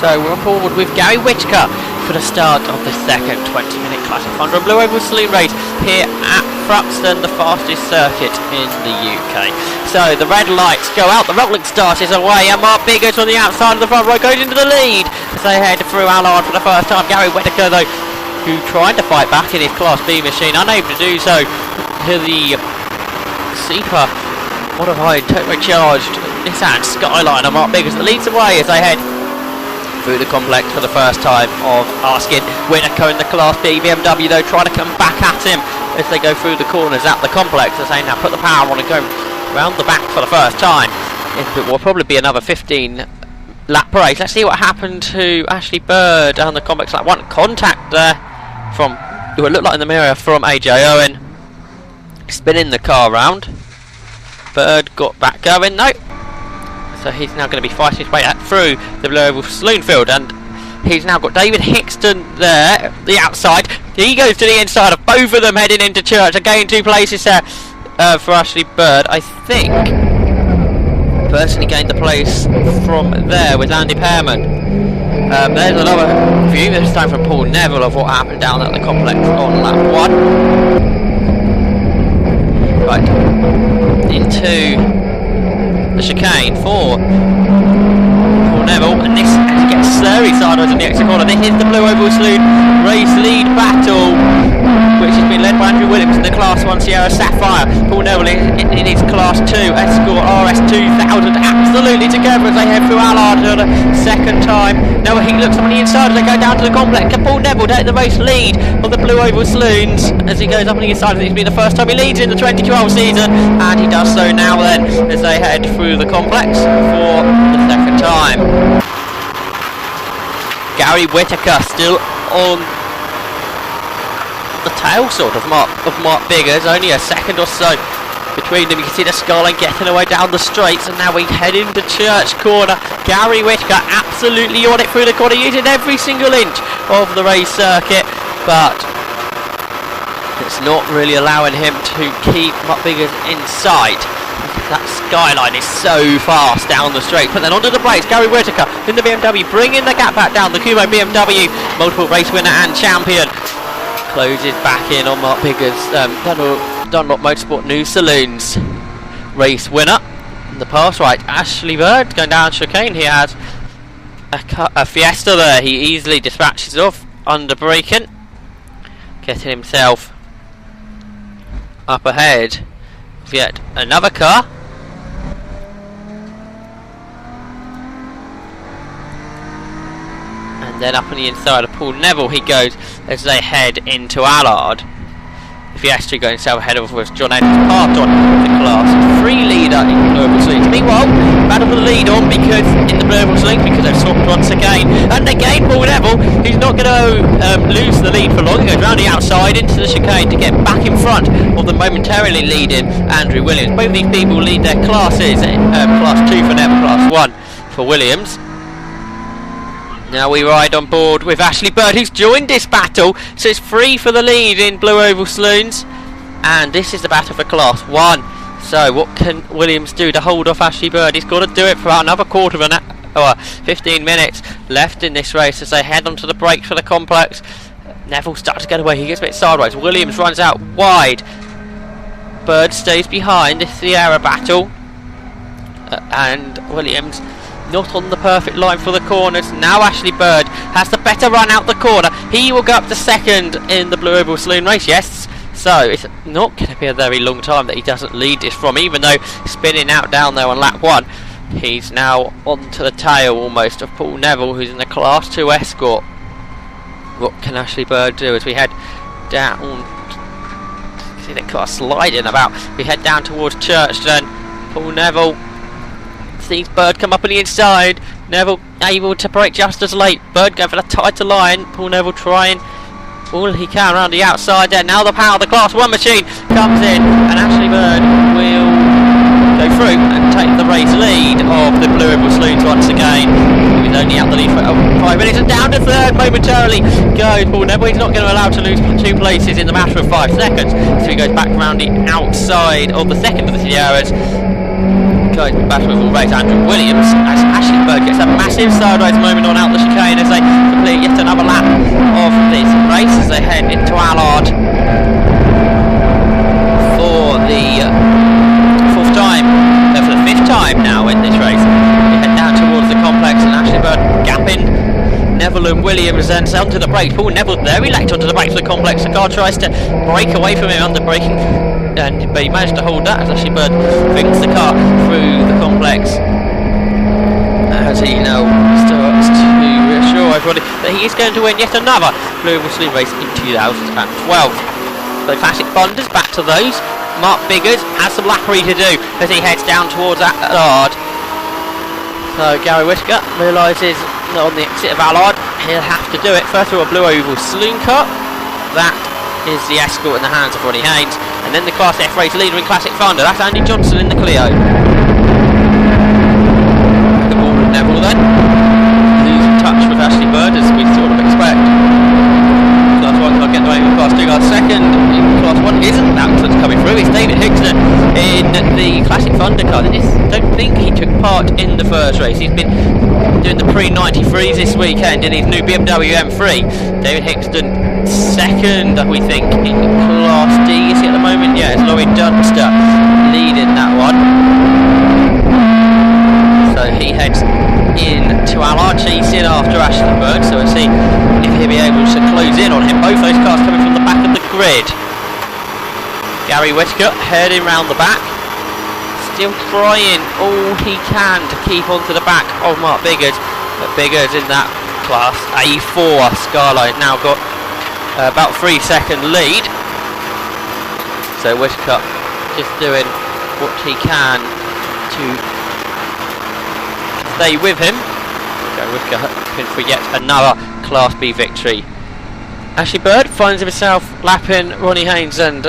So we're on board with Gary Whittaker for the start of the second 20-minute Classic 100 Blue Oval Saloon race here at Thruxton, the fastest circuit in the UK. So the red lights go out, the rolling start is away, and Mark Biggers on the outside of the front row goes into the lead as they head through Allard for the first time. Gary Whittaker, though, who tried to fight back in his Class B machine, unable to do so to the Super modified turbocharged Nissan Skyline of Mark Biggers that leads the way as they head through the complex for the first time of asking. Whittaker in the Class B BMW, though, trying to come back at him as they go through the corners at the complex as they now put the power on and go round the back for the first time. It will probably be another 15 lap race. Let's see what happened to Ashley Bird down the complex lap 1. Contact there from, it would look like in the mirror, from AJ Owen. Spinning the car round. Bird got back going, no. So he's now going to be fighting his way through the Blue Oval Saloon field, and he's now got David Hickston there, the outside. He goes to the inside of both of them heading into church. Again, 2 places there for Ashley Bird. I think personally gained the place from there with Andy Pearman. There's another view, this time from Paul Neville, of what happened down at the complex on lap 1. Right, into the chicane for Paul Neville, and this as he gets slurry sideways on the exit corner. This is the Blue Oval Saloon race lead battle, which has been led by Andrew Williams in the Class 1 Sierra Sapphire. Paul Neville in his Class 2 Escort RS2000, absolutely together as they head through Allard for the second time. Now he looks on the inside as they go down to the complex. Can Paul Neville take the race lead of the Blue Oval Saloons as he goes up on the inside? It's been the first time he leads in the 2012 season, and he does so now then as they head through the complex for the second time. Gary Whittaker still on the tail sort of Mark Biggers, only a second or so between them. You can see the skyline getting away down the straights, and now we head into Church Corner. Gary Whittaker absolutely on it through the corner, using every single inch of the race circuit, but it's not really allowing him to keep Mark Biggers in sight. That skyline is so fast down the straight. But then onto the brakes, Gary Whittaker in the BMW, bringing the gap back down. The Kumo BMW, multiple race winner and champion, closes back in on Mark Biggers. Dunlop Motorsport New Saloons race winner in the pass. Right, Ashley Bird going down chicane. He has a Fiesta there. He easily dispatches off under braking, getting himself up ahead of yet another car. And then up on the inside of Paul Neville he goes as they head into Allard. Fiesta going south ahead of with John Edwards parked on the Class 3 leader in the Blue Oval Saloons. Meanwhile, battle for the lead on because in the Blue Oval Saloons because they've swapped once again. And again Paul Neville, who's not going to lose the lead for long. He goes round the outside into the chicane to get back in front of the momentarily leading Andrew Williams. Both of these people lead their classes, Class 2 for Neville, Class 1 for Williams. Now we ride on board with Ashley Bird, who's joined this battle, so it's 3 for the lead in Blue Oval Saloons, and this is the battle for Class 1. So what can Williams do to hold off Ashley Bird? He's got to do it for about another quarter of an hour, 15 minutes left in this race as they head onto the brakes for the complex. Neville starts to get away, he gets a bit sideways. Williams runs out wide, Bird stays behind. This is the Sierra battle, and Williams not on the perfect line for the corners. Now Ashley Bird has the better run out the corner. He will go up to second in the Blue Oval Saloon race, yes. So it's not going to be a very long time that he doesn't lead this from, even though spinning out down there on lap 1. He's now onto the tail almost of Paul Neville, who's in the Class 2 Escort. What can Ashley Bird do as we head down? See the car sliding about. We head down towards Churchton. Paul Neville sees Bird come up on the inside. Neville able to brake just as late. Bird going for the tighter line. Paul Neville trying all he can around the outside there. Now the power of the Class 1 machine comes in, and Ashley Bird will go through and take the race lead of the Blue Oval Saloons once again. He was only out the lead for 5 minutes, and down to third momentarily goes Paul Neville. He's not going to allow to lose 2 places in the matter of 5 seconds, so he goes back around the outside of the second of the Sierras. guys battle with all race. Andrew Williams, as Ashley Bird gets a massive sideways moment on out the chicane as they complete yet another lap of this race as they head into Allard for the fourth time, for the fifth time now in this race. They head down towards the complex and Ashley Bird gapping Neville and Williams, and onto the brakes. Paul Neville very late onto the brakes for the complex. The car tries to break away from him under braking, but he managed to hold that as Ashley Bird brings the car through the complex as he now starts to reassure everybody that he is going to win yet another Blue Ribbon Saloon race in 2012. The Classic Thunders, back to those. Mark Biggers has some lappery to do as he heads down towards Allard. So Gary Whittaker realises that on the exit of Allard he'll have to do it first through a Blue Oval Saloon car. That is the Escort in the hands of Ronnie Haynes, and then the Class F race leader in Classic Thunder, that's Andy Johnson in the Clio. The ball with Neville then, losing touch with Ashley Bird as we sort of expect. Class 1 car getting away with Class 2 car. Second in Class 1 isn't that what's coming through, it's David Hickson in the Classic Thunder car. I don't think he took part in the first race. He's been doing the pre-93s this weekend in his new BMW M3. David Hickson second, we think, in Class D, is he at the moment? Yeah, it's Laurie Dunster leading that one. So he heads into Allard, chasing after Ashley Bird, so we'll see if he'll be able to close in on him. Both those cars coming from the back of the grid. Gary Whittaker heading round the back, still trying all he can to keep onto the back of Mark Biggers, but Biggers in that Class A4 Skyline now got about 3 second lead. So Whittaker just doing what he can to stay with him. So Whittaker hoping for yet another Class B victory. Ashley Bird finds himself lapping Ronnie Haynes, and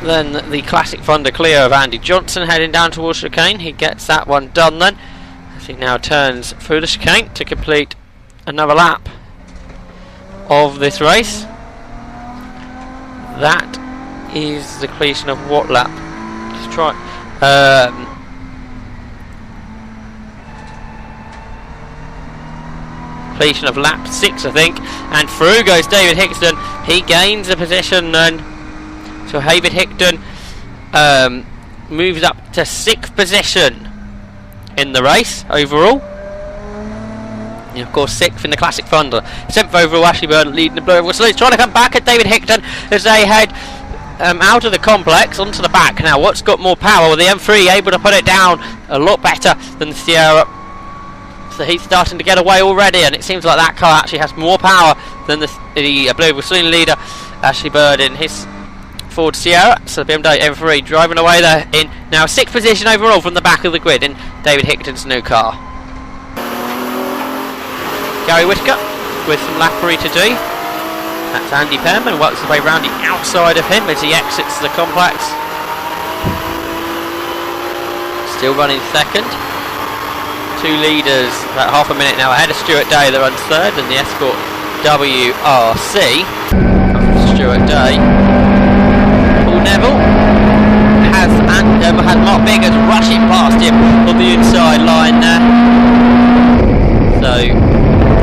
then the Classic Thunder Clio of Andy Johnson heading down towards chicane. He gets that one done then as he now turns through the chicane to complete another lap of this race. That is the completion of what lap? Let's try. Completion of lap 6, I think. And through goes David Hickson. He gains a position then. So David Hickton moves up to 6th position in the race overall. And of course 6th in the Classic Thunder. 7th overall Ashley Bird leading the Blue Oval Saloon. Trying to come back at David Hickton as they head out of the complex onto the back. Now what's got more power? Well, the M3 able to put it down a lot better than the Sierra. So he's starting to get away already, and it seems like that car actually has more power than the Blue Oval Saloon leader Ashley Bird in his Ford Sierra. So the BMW M3 driving away there in now 6th position overall from the back of the grid in David Hickton's new car. Gary Whittaker with some lappery to do. That's Andy Pearman, works his way round the outside of him as he exits the complex. Still running second. Two leaders about half a minute now ahead of Stuart Day that runs third, and the Escort WRC of Stuart Day. Paul Neville has Mark Biggers rushing past him on the inside line there. So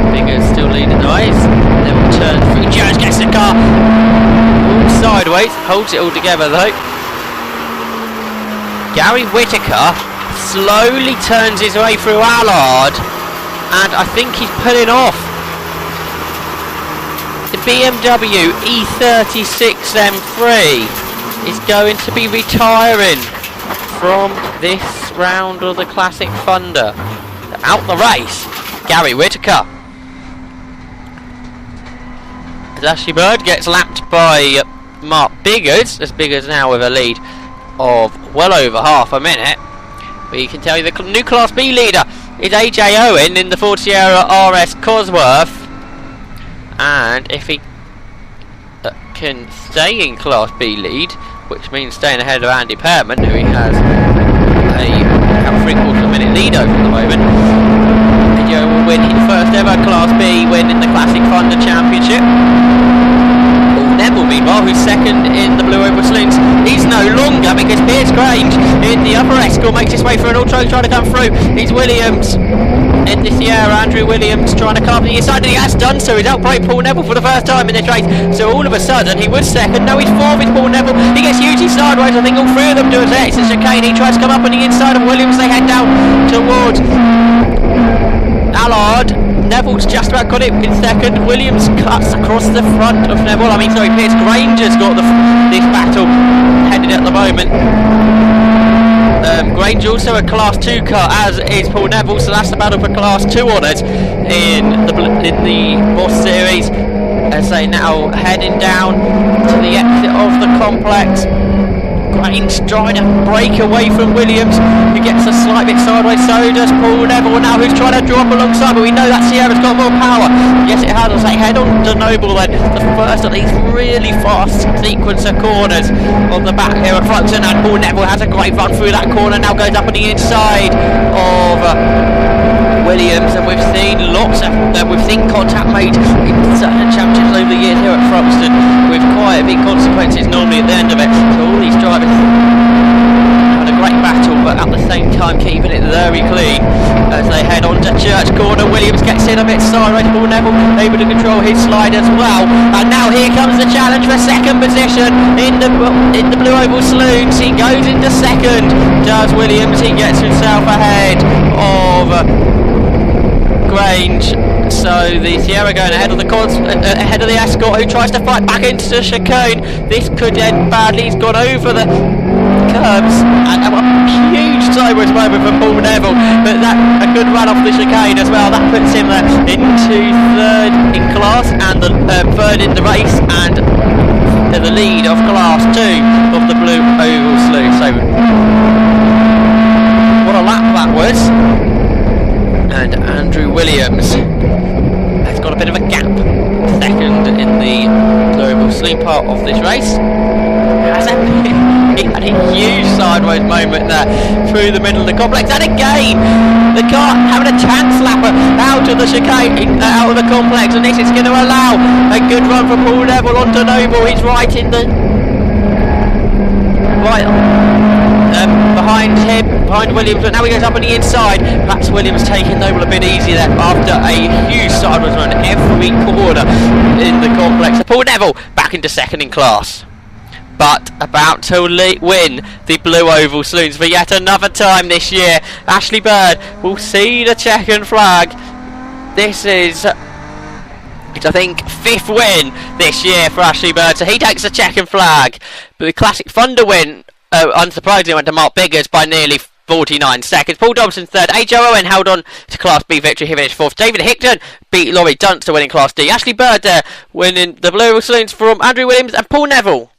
Biggers still leading the race. Neville turns through, Jones gets the car all sideways, holds it all together though. Gary Whittaker slowly turns his way through Allard, and I think he's pulling off the BMW E36 M3 is going to be retiring from this round of the Classic Thunder. Out the race, Gary Whittaker. As Ashley Bird gets lapped by Mark Biggers, as Biggers now with a lead of well over half a minute. But you can tell you the new Class B leader is AJ Owen in the Ford Sierra RS Cosworth, and if he can stay in Class B lead, which means staying ahead of Andy Pearman, who he has a 3/4 minute lead over at the moment, AJ Owen will win his first ever Class B win in the Classic Thunder Championship. Neville, meanwhile, who's second in the Blue Oval Saloons, he's no longer, because Piers Grange in the upper escort makes his way through an ultra trying to come through. He's Williams in the Sierra. Andrew Williams trying to come to the inside, and he has done so. He's outbraked Paul Neville for the first time in this race. So all of a sudden he was second. Now he's fourth with Paul Neville. He gets hugely sideways. I think all three of them do it. It's a chicane. He tries to come up on the inside of Williams. They head down towards Allard. Neville's just about got it in second. Williams cuts across the front of Neville. Piers Granger's got this battle headed at the moment. Grange also a Class 2 car, as is Paul Neville, so that's the battle for Class 2 honours in the Boss Series, as they now heading down to the exit of the complex. Grange trying to break away from Williams, who gets a slight bit sideways. So does Paul Neville now, who's trying to drop alongside, but we know that Sierra's got more power. Yes, it has. As they head on to Noble then, the first of these really fast sequence of corners on the back here at Thruxton, and Paul Neville has a great run through that corner, now goes up on the inside of Williams, and we've seen contact made in certain championships over the years here at Thruxton with quite big consequences normally at the end of it. So all these drivers had a great battle, but at the same time keeping it very clean as they head on to Church Corner. Williams gets in a bit sideways. Paul Neville able to control his slide as well, and now here comes the challenge for second position in the Blue Oval Saloons. He goes into second, does Williams. He gets himself ahead of Grange. So the Sierra going ahead of the escort, who tries to fight back into the chicane. This could end badly. He's gone over the curbs, and a huge sideways moment for Paul Neville, but that a good run off the chicane as well. That puts him into third in class, and the third in the race, and the lead of Class 2 of the Blue Oval Saloon. So what a lap that was. And Andrew Williams has got a bit of a gap, second in the Global Saloon part of this race. He had a huge sideways moment there through the middle of the complex, and again the car having a chance slapper out of the chicane, out of the complex, and this is going to allow a good run for Paul Neville onto Noble. He's right in the behind Williams, but now he goes up on the inside. Perhaps Williams taking Noble a bit easy there after a huge sideways run every corner in the complex. So Paul Neville back into second in class, but about to win the Blue Oval Saloons for yet another time this year. Ashley Bird will see the checkered flag. This is, I think, fifth win this year for Ashley Bird, so he takes the checkered flag. But the Classic Thunder win, unsurprisingly, went to Mark Biggers by nearly 49 seconds. Paul Dobson third. AJ Owen held on to Class B victory. He finished fourth. David Hickton beat Laurie Dunster winning Class D. Ashley Bird winning the Blue Oval Saloons from Andrew Williams and Paul Neville.